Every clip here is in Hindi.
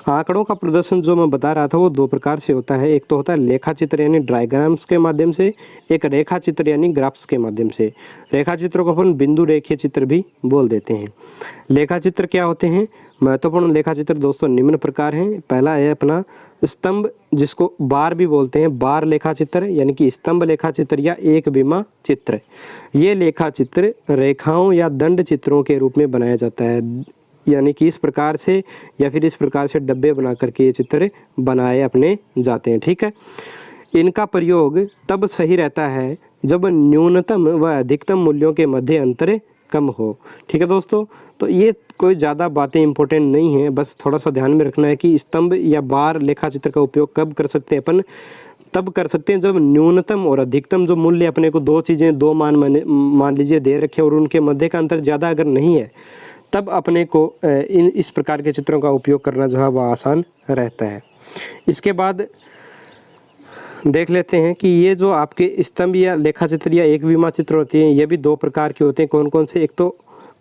आंकड़ों का प्रदर्शन जो मैं बता रहा था वो दो प्रकार से होता है। एक तो होता है लेखा चित्र यानी डायग्राम्स के माध्यम से, एक रेखा चित्र यानी ग्राफ्स के माध्यम से। रेखा चित्रों को अपन बिंदु रेखीय चित्र भी बोल देते हैं। लेखा चित्र क्या होते हैं? महत्वपूर्ण लेखा चित्र दोस्तों निम्न प्रकार हैं। पहला है अपना स्तंभ, जिसको बार भी बोलते हैं, बार लेखा चित्र यानी कि स्तंभ लेखा चित्र या एक विमा चित्र। ये लेखा चित्र रेखाओं या दंड चित्रों के रूप में बनाया जाता है, यानी कि इस प्रकार से या फिर इस प्रकार से डब्बे बना करके ये चित्र बनाए अपने जाते हैं। ठीक है, इनका प्रयोग तब सही रहता है जब न्यूनतम व अधिकतम मूल्यों के मध्य अंतर कम हो। ठीक है दोस्तों, तो ये कोई ज़्यादा बातें इंपॉर्टेंट नहीं है, बस थोड़ा सा ध्यान में रखना है कि स्तंभ या बार लेखा चित्र का उपयोग कब कर सकते हैं अपन? तब कर सकते हैं जब न्यूनतम और अधिकतम जो मूल्य अपने को दो चीज़ें, दो मान लीजिए दे रखे और उनके मध्य का अंतर ज़्यादा अगर नहीं है, तब अपने को इस प्रकार के चित्रों का उपयोग करना जो है वह आसान रहता है। इसके बाद देख लेते हैं कि ये जो आपके स्तंभ या लेखा चित्र या एक विमा चित्र होते हैं, ये भी दो प्रकार के होते हैं। कौन कौन से? एक तो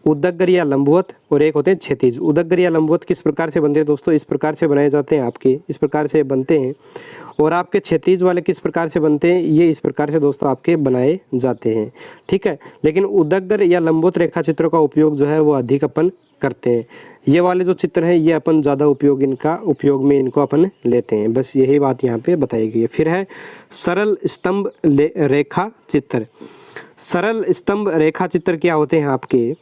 उदग्र या लंबवत और एक होते हैं क्षैतिज। उदग्र या लंबवत किस प्रकार से बनते हैं दोस्तों? इस प्रकार से बनाए जाते हैं, आपके इस प्रकार से बनते हैं। और आपके क्षैतिज वाले किस प्रकार से बनते हैं? ये इस प्रकार से दोस्तों आपके बनाए जाते हैं। ठीक है, लेकिन उदग्र या लंबवत रेखा चित्रों का उपयोग जो है वो अधिक अपन करते हैं। ये वाले जो चित्र हैं ये अपन ज़्यादा उपयोग में इनको अपन लेते हैं। बस यही बात यहाँ पे बताई गई है। फिर है सरल स्तंभ रेखा चित्र। सरल स्तंभ रेखा चित्र क्या होते हैं आपके?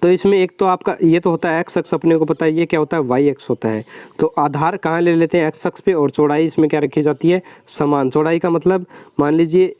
तो इसमें एक तो आपका ये तो होता है एक्स अक्ष, अपने को पता है। ये क्या होता है? वाई अक्ष होता है। तो आधार कहाँ ले लेते हैं? एक्स अक्ष पे। और चौड़ाई इसमें क्या रखी जाती है? समान। चौड़ाई का मतलब मान लीजिए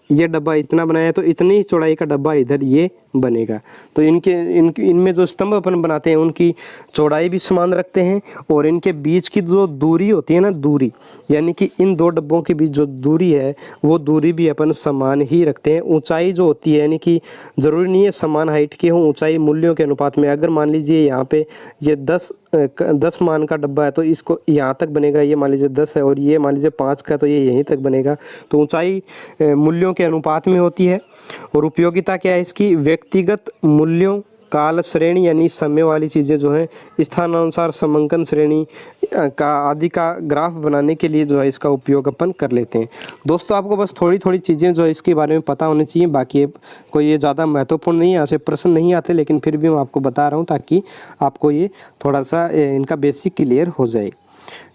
ये डब्बा इतना बनाया है तो इतनी चौड़ाई का डब्बा इधर ये बनेगा। तो इनमें जो स्तंभ अपन बनाते हैं उनकी चौड़ाई भी समान रखते हैं और इनके बीच की जो दूरी होती है ना, दूरी यानी कि इन दो डब्बों के बीच जो दूरी है वो दूरी भी अपन समान ही रखते हैं। ऊंचाई जो होती है यानी कि ज़रूरी नहीं है समान हाइट की हो, ऊंचाई मूल्यों के अनुपात में। अगर मान लीजिए यहाँ पे ये 10 मान का डब्बा है तो इसको यहाँ तक बनेगा, ये मान लीजिए 10 है और ये मान लीजिए 5 का, तो ये यहीं तक बनेगा। तो ऊंचाई मूल्यों के अनुपात में होती है। और उपयोगिता क्या है इसकी? व्यक्तिगत मूल्यों, काल श्रेणी यानी समय वाली चीज़ें जो हैं, स्थानानुसार समंकन श्रेणी का आदि का ग्राफ बनाने के लिए जो है इसका उपयोग अपन कर लेते हैं। दोस्तों आपको बस थोड़ी थोड़ी चीज़ें जो है इसके बारे में पता होनी चाहिए, बाकी कोई ये ज़्यादा महत्वपूर्ण नहीं है, यहाँ से प्रश्न नहीं आते, लेकिन फिर भी मैं आपको बता रहा हूँ ताकि आपको ये थोड़ा सा इनका बेसिक क्लियर हो जाए।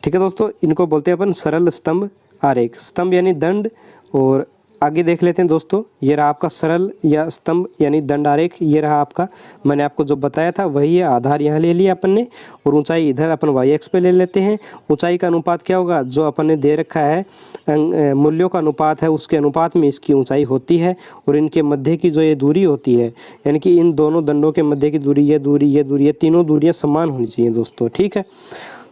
ठीक है दोस्तों, इनको बोलते हैं अपन सरल स्तंभ आरेख। स्तंभ यानी दंड। और आगे देख लेते हैं दोस्तों, ये रहा आपका सरल या स्तंभ यानी दंड आरेख। ये रहा आपका, मैंने आपको जो बताया था वही है। आधार यहाँ ले लिया अपन ने और ऊंचाई इधर अपन वाई एक्स पे ले लेते हैं। ऊंचाई का अनुपात क्या होगा? जो अपन ने दे रखा है मूल्यों का अनुपात है उसके अनुपात में इसकी ऊंचाई होती है। और इनके मध्य की जो ये दूरी होती है यानी कि इन दोनों दंडों के मध्य की दूरी, ये तीनों दूरियाँ समान होनी चाहिए दोस्तों। ठीक है,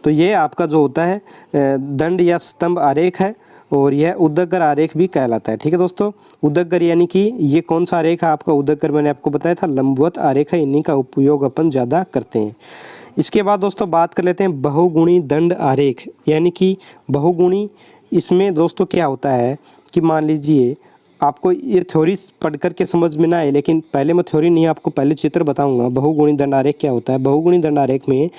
तो ये आपका जो होता है दंड या स्तंभ आरेख है और यह उदग्र आरेख भी कहलाता है। ठीक है दोस्तों, उदग्र यानी कि ये कौन सा आरेख है आपका? उदग्र मैंने आपको बताया था लंबवत आरेख है, इन्हीं का उपयोग अपन ज़्यादा करते हैं। इसके बाद दोस्तों बात कर लेते हैं बहुगुणी दंड आरेख यानी कि बहुगुणी। इसमें दोस्तों क्या होता है कि मान लीजिए आपको ये थ्योरी पढ़ करके समझ में ना आए, लेकिन पहले मैं थ्योरी नहीं आपको पहले चित्र बताऊंगा। बहुगुणी दंड आरेख क्या होता है? बहुगुणी दंड आरेख में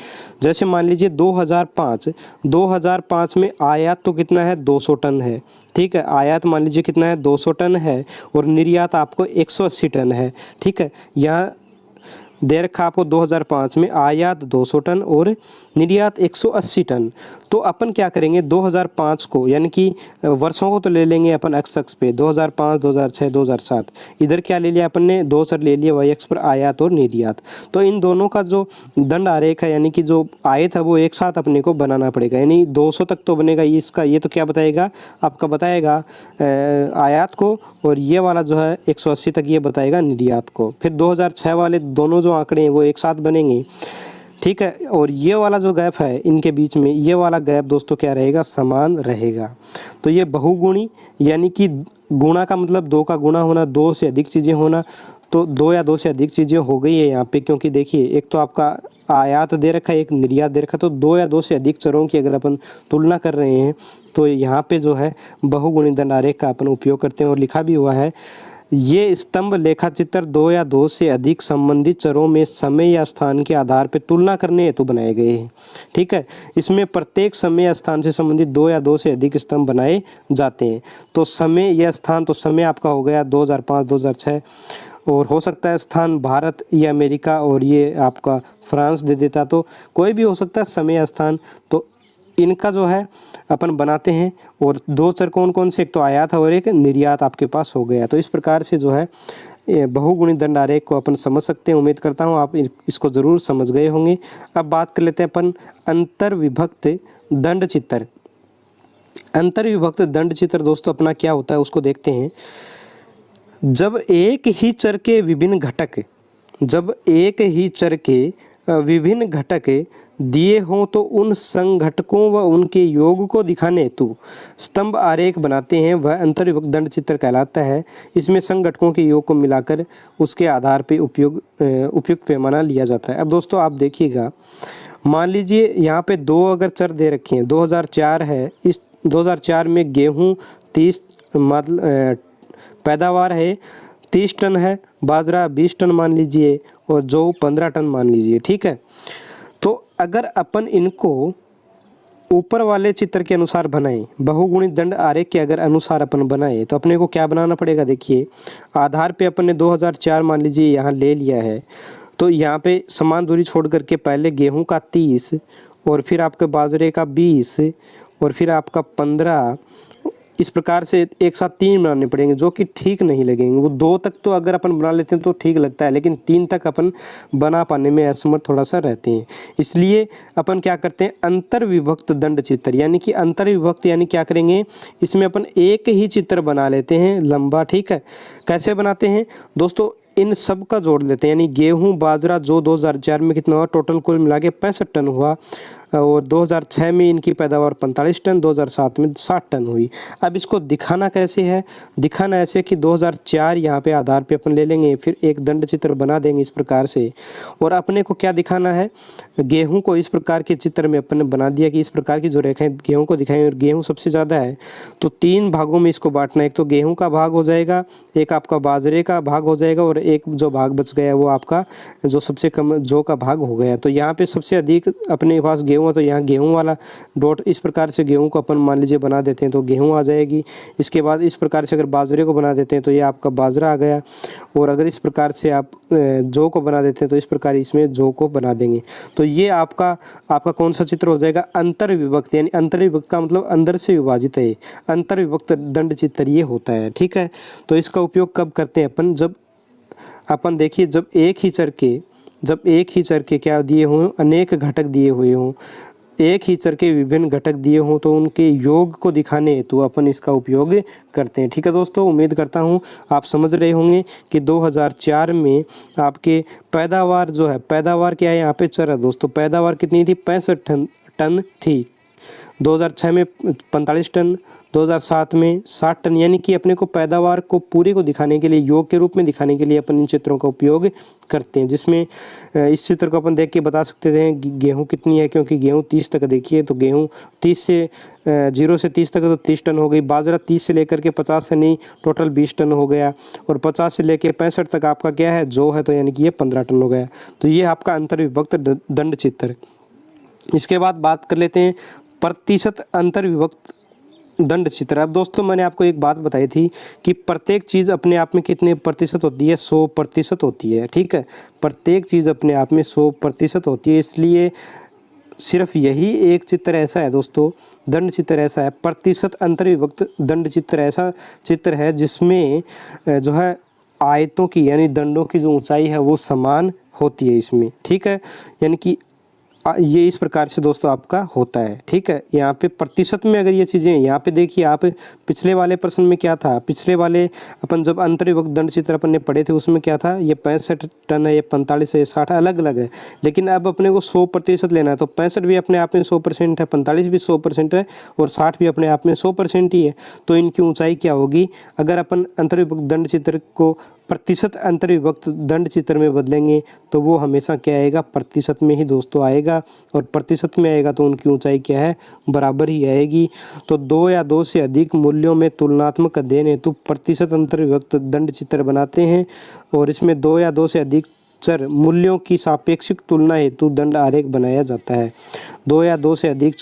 जैसे मान लीजिए 2005 में आयात तो कितना है? 200 टन है। ठीक है, आयात मान लीजिए कितना है? 200 टन है और निर्यात आपको 180 टन है। ठीक है, यहाँ दे रखा आपको 2005 में आयात 200 टन और निर्यात 180 टन। तो अपन क्या करेंगे 2005 को यानी कि वर्षों को तो ले लेंगे अपन एक्स अक्ष पे 2005, 2006, 2007। इधर क्या ले लिया अपन ने? 2 सर ले लिया वाई एक्स पर आयात और निर्यात। तो इन दोनों का जो दंड आरेख है यानी कि जो आयत है वो एक साथ अपने को बनाना पड़ेगा, यानी 200 तक तो बनेगा इसका। ये तो क्या बताएगा आपका? बताएगा आयात को, और ये वाला जो है 180 तक ये बताएगा निर्यात को। फिर 2006 वाले दोनों जो आंकड़े हैं वो एक साथ बनेंगे। ठीक है, और ये वाला जो गैप है इनके बीच में, ये वाला गैप दोस्तों क्या रहेगा? समान रहेगा। तो ये बहुगुणी यानी कि गुणा का मतलब 2 का गुणा होना, 2 से अधिक चीज़ें होना। तो 2 या 2 से अधिक चीज़ें हो गई है यहाँ पे, क्योंकि देखिए एक तो आपका आयात दे रखा है, एक निर्यात दे रखा है। तो 2 या 2 से अधिक चरों की अगर अपन तुलना कर रहे हैं तो यहाँ पे जो है बहुगुणी दंड आरेख का अपन उपयोग करते हैं। और लिखा भी हुआ है ये स्तंभ लेखाचित्र दो या दो से अधिक संबंधित चरों में समय या स्थान के आधार पर तुलना करने हेतु बनाए गए हैं। ठीक है, इसमें प्रत्येक समय या स्थान से संबंधित दो या दो से अधिक स्तंभ बनाए जाते हैं। तो समय या स्थान, तो समय आपका हो गया 2005 2006, और हो सकता है स्थान भारत या अमेरिका, और ये आपका फ्रांस दे देता, तो कोई भी हो सकता है समय या स्थान। तो इनका जो है अपन बनाते हैं। और दो चर कौन कौन से, एक तो आयात है और एक निर्यात आपके पास हो गया। तो इस प्रकार से जो है बहुगुणित दंड आरेख को अपन समझ सकते हैं। उम्मीद करता हूँ आप इसको ज़रूर समझ गए होंगे। अब बात कर लेते हैं अपन अंतर्विभक्त दंड चित्र। अंतर्विभक्त दंड चित्र दोस्तों अपना क्या होता है उसको देखते हैं। जब एक ही चर के विभिन्न घटक दिए हों तो उन संघटकों व उनके योग को दिखाने हेतु स्तंभ आरेख बनाते हैं, वह अंतर्विभक्त दंड चित्र कहलाता है। इसमें संघटकों के योग को मिलाकर उसके आधार पर उपयुक्त पैमाना लिया जाता है। अब दोस्तों आप देखिएगा, मान लीजिए यहाँ पे दो अगर चर दे रखे हैं, 2004 है, इस 2004 में गेहूँ 30 पैदावार है 30 टन है, बाजरा 20 टन मान लीजिए, और जौ 15 टन मान लीजिए। ठीक है, तो अगर अपन इनको ऊपर वाले चित्र के अनुसार बनाएं, बहुगुणित दंड आरेख के अगर अनुसार अपन बनाएं, तो अपने को क्या बनाना पड़ेगा। देखिए, आधार पे अपन ने 2004 मान लीजिए यहाँ ले लिया है, तो यहाँ पे समान दूरी छोड़ करके पहले गेहूं का 30, और फिर आपके बाजरे का 20, और फिर आपका 15, इस प्रकार से एक साथ 3 बनाने पड़ेंगे, जो कि ठीक नहीं लगेंगे। वो 2 तक तो अगर अपन बना लेते हैं तो ठीक लगता है, लेकिन 3 तक अपन बना पाने में असमर्थ थोड़ा सा रहते हैं। इसलिए अपन क्या करते हैं, अंतर्विभक्त दंड चित्र, यानी कि अंतर्विभक्त यानी क्या करेंगे, इसमें अपन एक ही चित्र बना लेते हैं लंबा। ठीक है, कैसे बनाते हैं दोस्तों, इन सब का जोड़ लेते हैं, यानी गेहूं बाजरा जो 2004 में कितना हुआ, टोटल कुल मिला के 65 टन हुआ, और 2006 में इनकी पैदावार 45 टन, 2007 में 60 टन हुई। अब इसको दिखाना कैसे है, दिखाना ऐसे कि 2004 यहाँ पे आधार पे अपन ले लेंगे, फिर एक दंड चित्र बना देंगे इस प्रकार से। और अपने को क्या दिखाना है, गेहूं को इस प्रकार के चित्र में अपन ने बना दिया कि इस प्रकार की जो रेखाएं गेहूं को दिखाएं, और गेहूं सबसे ज़्यादा है तो 3 भागों में इसको बांटना है। एक तो गेहूँ का भाग हो जाएगा, एक आपका बाजरे का भाग हो जाएगा, और एक जो भाग बच गया वो आपका जो सबसे कम जौ का भाग हो गया। तो यहाँ पे सबसे अधिक अपने पास गेहूँ है, तो यहाँ गेहूँ वाला डॉट इस प्रकार से गेहूँ को अपन मान लीजिए बना देते हैं तो गेहूँ आ जाएगी। इसके बाद इस प्रकार से अगर बाजरे को बना देते हैं तो ये आपका बाजरा आ गया, और अगर इस प्रकार से आप जौ को बना देते हैं तो इस प्रकार इसमें जौ को बना देंगे। तो ये आपका कौन सा चित्र हो जाएगा, अंतर्विभक्त, यानी अंतर्विभक्त का मतलब अंदर से विभाजित है, अंतर्विभक्त दंड चित्र ये होता है। ठीक है, तो इसका उपयोग कब करते हैं अपन, जब अपन देखिए जब एक ही चर के क्या दिए हों, अनेक घटक दिए हुए हों, एक ही चर के विभिन्न घटक दिए हों, तो उनके योग को दिखाने हेतु अपन इसका उपयोग करते हैं। ठीक है दोस्तों, उम्मीद करता हूँ आप समझ रहे होंगे कि 2004 में आपके पैदावार जो है, पैदावार क्या है यहाँ पे चर है दोस्तों, पैदावार कितनी थी, 65 टन थी, 2006 में 45 टन, 2007 में 60 टन, यानी कि अपने को पैदावार को पूरी को दिखाने के लिए, योग के रूप में दिखाने के लिए अपन इन चित्रों का उपयोग करते हैं। जिसमें इस चित्र को अपन देख के बता सकते थे गेहूं कितनी है, क्योंकि गेहूं 30 तक देखिए, तो गेहूं 30 से 0 से 30 तक तो 30 टन हो गई, बाजरा 30 से लेकर के 50 से नहीं टोटल 20 टन हो गया, और 50 से लेकर 65 तक आपका क्या है, जौ है, तो यानी कि ये 15 टन हो गया। तो ये आपका अंतर्विभक्त दंड चित्र। इसके बाद बात कर लेते हैं प्रतिशत अंतर्विभक्त दंड चित्र। अब दोस्तों मैंने आपको एक बात बताई थी कि प्रत्येक चीज़ अपने आप में कितने प्रतिशत होती है, 100% होती है। ठीक है, प्रत्येक चीज़ अपने आप में 100% होती है, इसलिए सिर्फ यही एक चित्र ऐसा है दोस्तों, दंड चित्र ऐसा है, प्रतिशत अंतर्विभक्त दंड चित्र ऐसा चित्र है जिसमें जो है आयतों की यानी दंडों की जो ऊंचाई है वो समान होती है इसमें। ठीक है, यानी कि ये इस प्रकार से दोस्तों आपका होता है। ठीक है, यहाँ पे प्रतिशत में अगर ये चीज़ें, यहाँ पे देखिए आप, पिछले वाले प्रश्न में क्या था, पिछले वाले अपन जब अंतर्विभक्त दंड चित्र अपन ने पढ़े थे उसमें क्या था, ये 65 टन है, ये 45 है, ये 60 अलग अलग है, लेकिन अब अपने को 100% लेना है। तो 65 भी अपने आप में 100% है, 45 भी 100% है, और 60 भी अपने आप में 100% ही है। तो इनकी ऊंचाई क्या होगी, अगर अपन अंतर्विभक्त दंड चित्र को प्रतिशत अंतर्विभक्त दंड चित्र में बदलेंगे तो वो हमेशा क्या आएगा, प्रतिशत में ही दोस्तों आएगा। आएगा और प्रतिशत में आएगा तो उनकी ऊंचाई क्या है, बराबर ही आएगी। तो 2 या 2 से अधिक मूल्यों में तुलनात्मक अध्ययन हेतु प्रतिशत अंतर विभक्त दंड चित्र बनाते हैं और इसमें 2 या 2 से अधिक चर मूल्यों की सापेक्षिक तुलना हेतु दंड आरेख बनाया जाता है। 2 या 2 से अधिक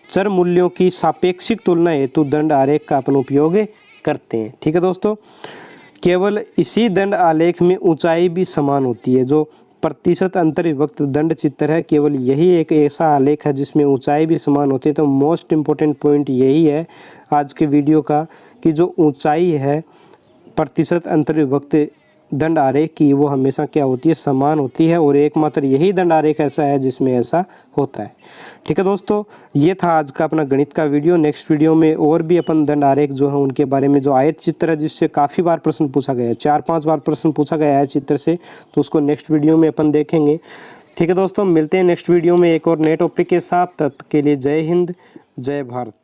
चर मूल्यों की सापेक्षिक तुलना हेतु दंड आरेख का अपन उपयोग करते हैं। ठीक है दोस्तों, केवल इसी दंड आलेख में ऊंचाई भी समान होती है। जो प्रतिशत अंतर विभक्त दंड चित्र है, केवल यही एक ऐसा आलेख है जिसमें ऊंचाई भी समान होती है। तो मोस्ट इम्पोर्टेंट पॉइंट यही है आज के वीडियो का कि जो ऊंचाई है प्रतिशत अंतर विभक्त दंड आरेख की वो हमेशा क्या होती है, समान होती है और एकमात्र यही दंड आरेख ऐसा है जिसमें ऐसा होता है। ठीक है दोस्तों, ये था आज का अपना गणित का वीडियो। नेक्स्ट वीडियो में और भी अपन दंड आरेख जो है उनके बारे में, जो आयत चित्र है जिससे काफ़ी बार प्रश्न पूछा गया है, 4-5 बार प्रश्न पूछा गया है चित्र से, तो उसको नेक्स्ट वीडियो में अपन देखेंगे। ठीक है दोस्तों, मिलते हैं नेक्स्ट वीडियो में एक और नए टॉपिक के साथ। तब तक के लिए जय हिंद, जय भारत।